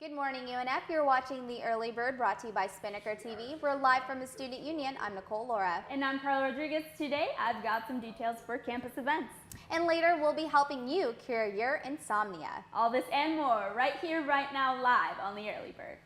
Good morning, UNF. You're watching The Early Bird, brought to you by Spinnaker TV. We're live from the Student Union. I'm Nicole Laura. And I'm Carla Rodriguez. Today, I've got some details for campus events. And later, we'll be helping you cure your insomnia. All this and more right here, right now, live on The Early Bird.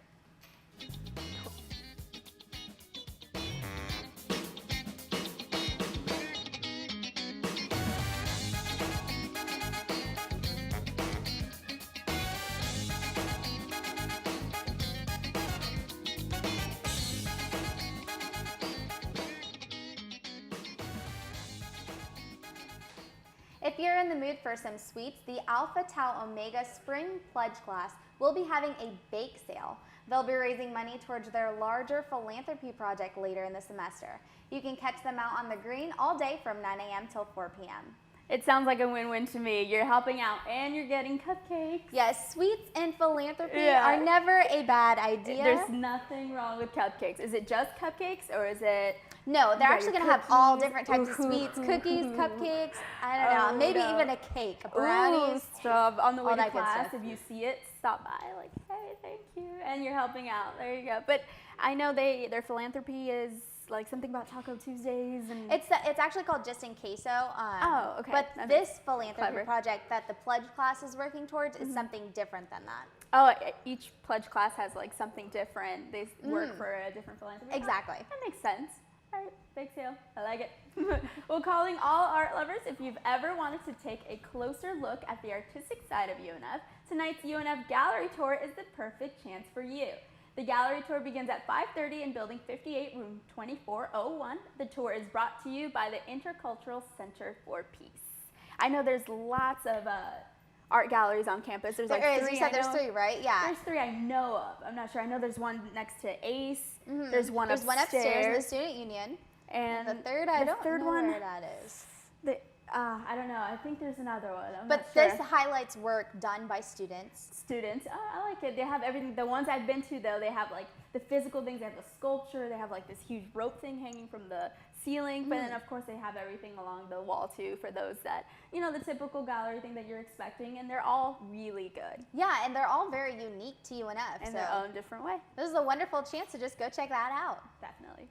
If you're in the mood for some sweets, the Alpha Tau Omega Spring Pledge class will be having a bake sale. They'll be raising money towards their larger philanthropy project later in the semester. You can catch them out on the green all day from 9 a.m. till 4 p.m. It sounds like a win-win to me. You're helping out and you're getting cupcakes. Yes, sweets and philanthropy are never a bad idea. There's nothing wrong with cupcakes. Is it just cupcakes or is it... No, they're actually going to have all different types of sweets, cookies, cupcakes, I don't know, maybe even a cake, brownies. Stop. On the way to class, if you see it, stop by, like, hey, thank you, and you're helping out. There you go. But I know their philanthropy is like something about Taco Tuesdays. And It's actually called Just in Queso. Oh, okay. But this philanthropy project that the pledge class is working towards is something different than that. Oh, each pledge class has like something different. They work for a different philanthropy. Exactly. That makes sense. All right, big sale. I like it. Well, calling all art lovers, if you've ever wanted to take a closer look at the artistic side of UNF, tonight's UNF Gallery Tour is the perfect chance for you. The gallery tour begins at 5:30 in Building 58, Room 2401. The tour is brought to you by the Intercultural Center for Peace. I know there's lots of art galleries on campus. There's like three. You said there's three, right? Yeah. There's three I know of. I'm not sure. I know there's one next to Ace. There's one upstairs. There's one upstairs in the Student Union. And the third, I don't know where that is. I don't know. I think there's another one. But this highlights work done by students. I like it. They have everything. The ones I've been to, though, they have like the physical things. They have the sculpture. They have like this huge rope thing hanging from the ceiling. But then, of course, they have everything along the wall, too, for those that, you know, the typical gallery thing that you're expecting. And they're all really good. Yeah, and they're all very unique to UNF. In their own different way. This is a wonderful chance to just go check that out. Definitely.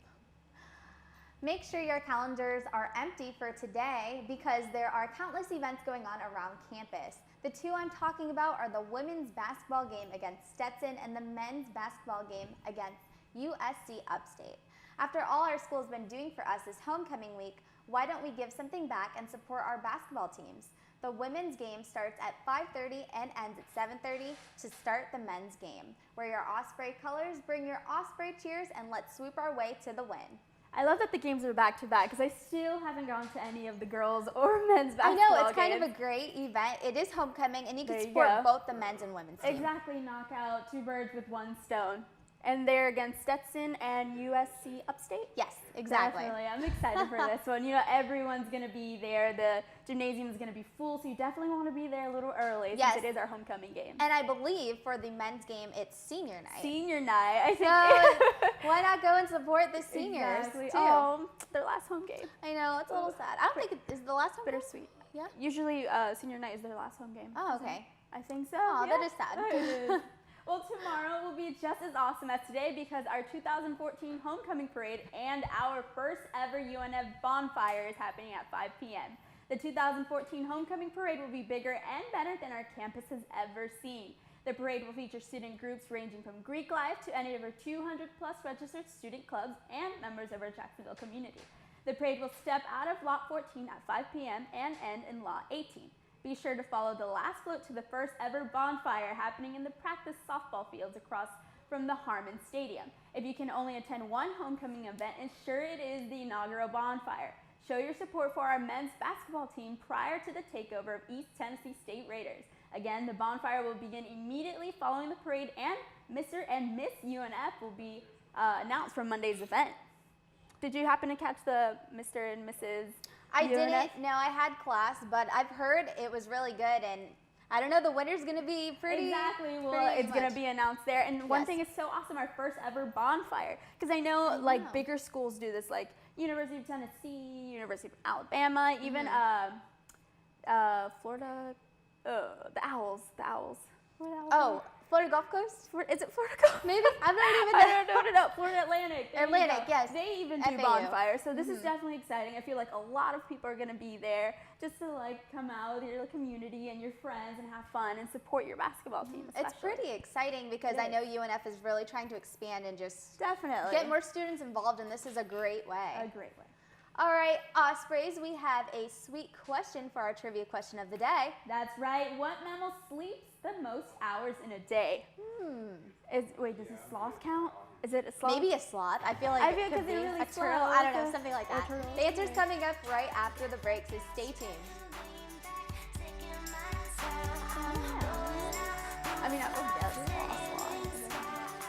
Make sure your calendars are empty for today because there are countless events going on around campus. The two I'm talking about are the women's basketball game against Stetson and the men's basketball game against USC Upstate. After all our school's been doing for us this homecoming week, why don't we give something back and support our basketball teams? The women's game starts at 5:30 and ends at 7:30 to start the men's game. Wear your Osprey colors, bring your Osprey cheers, and let's swoop our way to the win. I love that the games are back-to-back because I still haven't gone to any of the girls or men's basketball games. I know, it's kind of a great event. It is homecoming, and you can support both the men's and women's team. Exactly, knock out two birds with one stone. And they're against Stetson and USC Upstate? Yes, exactly. Definitely. I'm excited for this one. You know, everyone's going to be there. The gymnasium is going to be full, so you definitely want to be there a little early since it is our homecoming game. And I believe for the men's game, it's senior night. Senior night. I think. So why not go and support the seniors, too? Oh, their last home game. I know, it's a little sad. I don't think it is the last home game? Bittersweet. Yeah? Usually senior night is their last home game. Oh, okay. I think so. Oh, that is sad. It is. Well, tomorrow will be just as awesome as today because our 2014 homecoming parade and our first ever UNF bonfire is happening at 5 p.m. The 2014 homecoming parade will be bigger and better than our campus has ever seen. The parade will feature student groups ranging from Greek life to any of our 200 plus registered student clubs and members of our Jacksonville community. The parade will step out of Lot 14 at 5 p.m. and end in Lot 18. Be sure to follow the last float to the first ever bonfire happening in the practice softball fields across from the Harmon Stadium. If you can only attend one homecoming event, ensure it is the inaugural bonfire. Show your support for our men's basketball team prior to the takeover of East Tennessee State Raiders. Again, the bonfire will begin immediately following the parade, and Mr. and Miss UNF will be announced from Monday's event. Did you happen to catch the Mr. and Mrs. I didn't. No, I had class, but I've heard it was really good, and I don't know, the winner's going to be pretty. Exactly. Well, it's going to be announced there. And one thing is so awesome, our first ever bonfire. Because I know, like, bigger schools do this, like University of Tennessee, University of Alabama, even Florida, the Owls. Oh, Florida Gulf Coast? Is it Florida Gulf? Maybe? I'm not even there. I don't know. Florida Atlantic. There you Atlantic, go. yes. They even do FAU. bonfires, so this is definitely exciting. I feel like a lot of people are going to be there just to like come out with your community and your friends and have fun and support your basketball team. It's pretty exciting because I know UNF is really trying to expand and just definitely get more students involved, and this is a great way. a great way. All right, Ospreys, we have a sweet question for our trivia question of the day. That's right. What mammal sleeps the most hours in a day? Wait, does a sloth count? Is it a sloth? Maybe a sloth. I feel like I it feel could 'cause be they're really a slow, turtle. I don't know, like something like a that. turtle. The answer's coming up right after the break, so stay tuned. I mean, I would guess a sloth.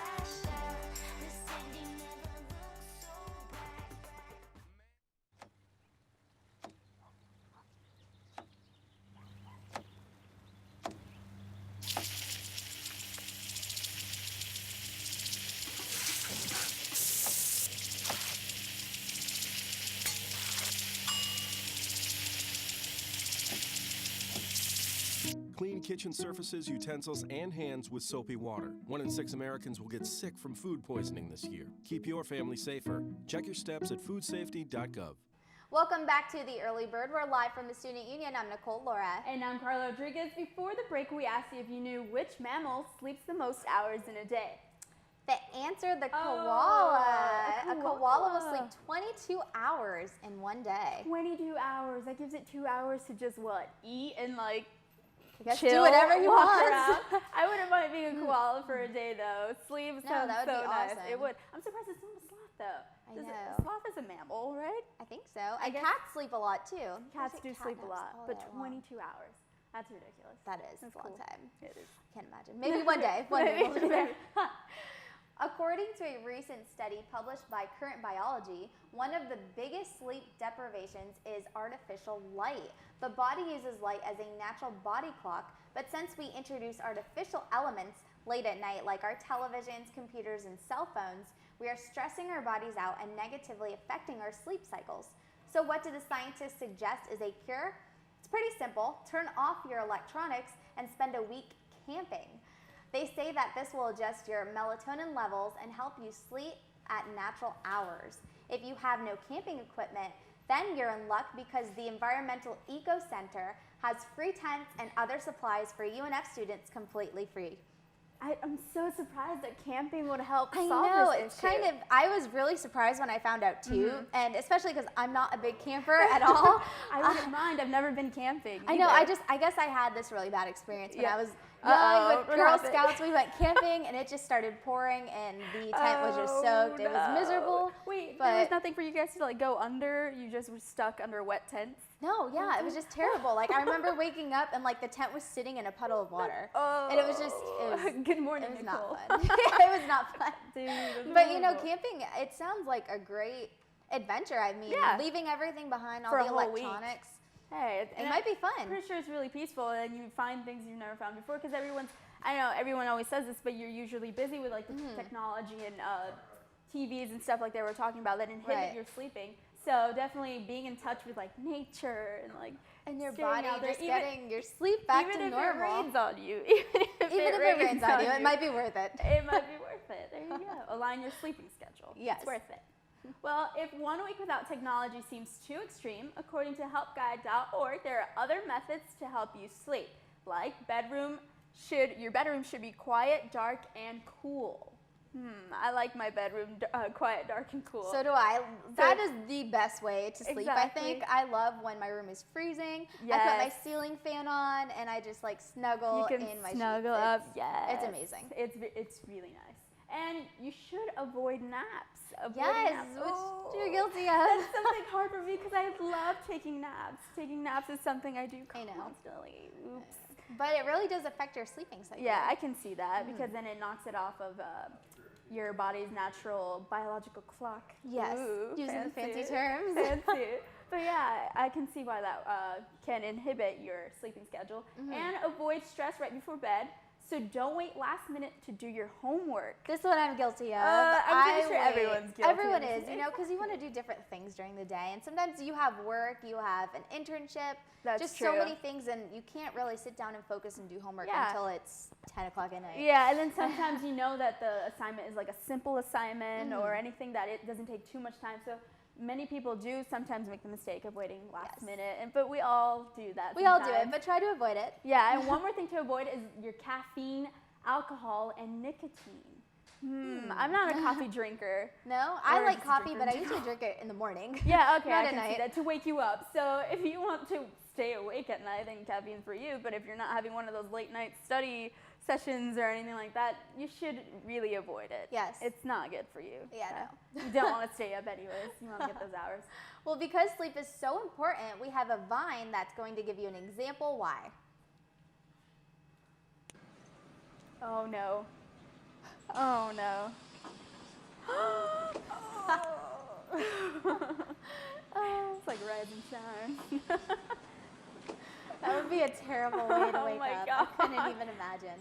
Clean kitchen surfaces, utensils, and hands with soapy water. 1 in 6 Americans will get sick from food poisoning this year. Keep your family safer. Check your steps at foodsafety.gov. Welcome back to the Early Bird. We're live from the Student Union. I'm Nicole Laura. And I'm Carla Rodriguez. Before the break, we asked you if you knew which mammal sleeps the most hours in a day. The answer, the koala. a A koala koala. will sleep 22 hours in one day. 22 hours. That gives it 2 hours to just what? Eat and like I guess chill, do whatever you walk want. around. I wouldn't mind being a koala for a day though. Sleep No, sounds that would so be nice. awesome. It would. I'm surprised it's not a sloth though. I Does know. A sloth is a mammal, right? I think so. And guess- cats sleep a lot too. Cats There's, do like, sleep cat a naps lot, all but day long. 22 hours. That's ridiculous. That is That's a long cool. time. It is. Can't imagine. Maybe one day. One day we'll do Maybe. that. According to a recent study published by Current Biology, one of the biggest sleep deprivations is artificial light. The body uses light as a natural body clock, but since we introduce artificial elements late at night, like our televisions, computers, and cell phones, we are stressing our bodies out and negatively affecting our sleep cycles. So what do the scientists suggest is a cure? It's pretty simple. Turn off your electronics and spend a week camping. They say that this will adjust your melatonin levels and help you sleep at natural hours. If you have no camping equipment, then you're in luck because the Environmental Eco Center has free tents and other supplies for UNF students completely free. I'm so surprised that camping would help I solve know, this it's issue. kind of, I was really surprised when I found out too, and especially because I'm not a big camper at all. I wouldn't mind. I've never been camping. I know, either. I guess I had this really bad experience when Yeah. I was Uh-oh, young with what Girl happened? Scouts. We went camping and it just started pouring and the tent was just soaked. It was no. miserable. Wait, but there was nothing for you guys to like go under? You just were stuck under wet tents? no, yeah, it was just terrible. Like I remember waking up and like the tent was sitting in a puddle of water. Oh. And it was just, Good morning, it was Nicole. not fun. It was not fun. Dude, that's But you know, horrible. camping, it sounds like a great adventure. I mean, Yeah. leaving everything behind, all For a the whole week. electronics. Hey, It might be I'm fun. pretty sure it's really peaceful and you find things you've never found before because I know everyone always says this, but you're usually busy with like the technology and TVs and stuff like they were talking about that inhibit Right. your sleeping. So definitely being in touch with like nature and like And your staying body out there, just even- getting your sleep back even to if normal. it rains on you, even if it rains on you, it might be worth it. It might be worth it. There you go. Align your sleeping schedule. Yes. It's worth it. Well, if 1 week without technology seems too extreme, according to helpguide.org, there are other methods to help you sleep, like your bedroom should be quiet, dark, and cool. I like my bedroom quiet, dark, and cool. So do I. That is the best way to sleep, I Exactly. think. I love when my room is freezing. I Yes. put my ceiling fan on and I just like snuggle you can in my snuggle sheets. up. Yes. It's amazing. It's really nice. And you should avoid naps. Avoiding Yes, naps. which Oh, you're guilty of. That's something hard for me because I love taking naps. Taking naps is something I do I know. constantly. Oops. But it really does affect your sleeping cycle. Yeah, I can see that because then it knocks it off of your body's natural biological clock. Yes, Ooh, using the fancy fancy. terms. Fancy. But yeah, I can see why that can inhibit your sleeping schedule. And avoid stress right before bed. So don't wait last minute to do your homework. This one I'm guilty of. I'm pretty sure everyone's guilty. Everyone of this. is, because you want to do different things during the day. And sometimes you have work, you have an internship. That's just true. so many things, and you can't really sit down and focus and do homework until it's 10 o'clock at night. Yeah, and then sometimes you know that the assignment is like a simple assignment or anything that it doesn't take too much time. So many people do sometimes make the mistake of waiting last minute, but we all do that. We all do it, but try to avoid it. Yeah, and one more thing to avoid is your caffeine, alcohol, and nicotine. I'm not a coffee drinker. No, I like coffee, but I usually drink it in the morning. Yeah, okay, Not I at can see night. that, to wake you up. So if you want to stay awake at night, then caffeine's for you. But if you're not having one of those late night study sessions or anything like that, you should really avoid it. Yes. It's not good for you. Yeah, no. You don't want to stay up anyways. You want to get those hours. Well, because sleep is so important, we have a vine that's going to give you an example why. Oh no. Oh no. It's like rise and shine. That would be a terrible way to wake my up. God. I couldn't even imagine.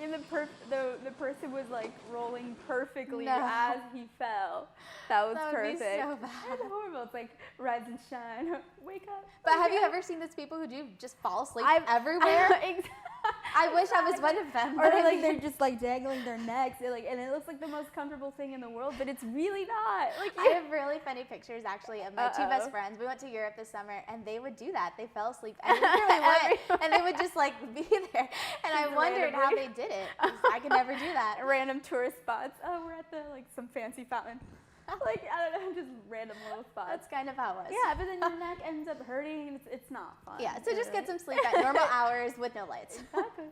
And the person was like rolling perfectly No. as he fell. That was That would perfect. be so bad. It's horrible. It's like rise and shine. Wake up. But have wake you up. ever seen those people who do just fall asleep I've- everywhere? Exactly. I wish I was one of them. Or but they're I like mean- they're just like dangling their necks, and it looks like the most comfortable thing in the world, but it's really not. Like I have really funny pictures actually of my two best Uh-oh. friends. We went to Europe this summer and they would do that. They fell asleep everywhere we went and they would just like be there. And I Just wondered how randomly. they did it. 'Cause I could never do that. random tourist spots. Oh, we're at the like some fancy fountain. Like I don't know, just random little spots. That's kind of how it was. Yeah, but then your neck ends up hurting, and it's not fun. Yeah, so just get some sleep at normal hours with no lights. Exactly.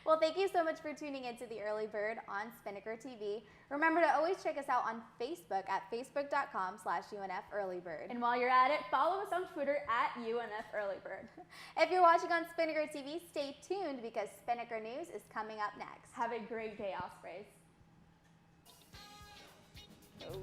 Well, thank you so much for tuning into the Early Bird on Spinnaker TV. Remember to always check us out on Facebook at facebook.com/UNF Earlybird. And while you're at it, follow us on Twitter at UNF Earlybird. If you're watching on Spinnaker TV, stay tuned because Spinnaker News is coming up next. Have a great day, Ospreys. Oh.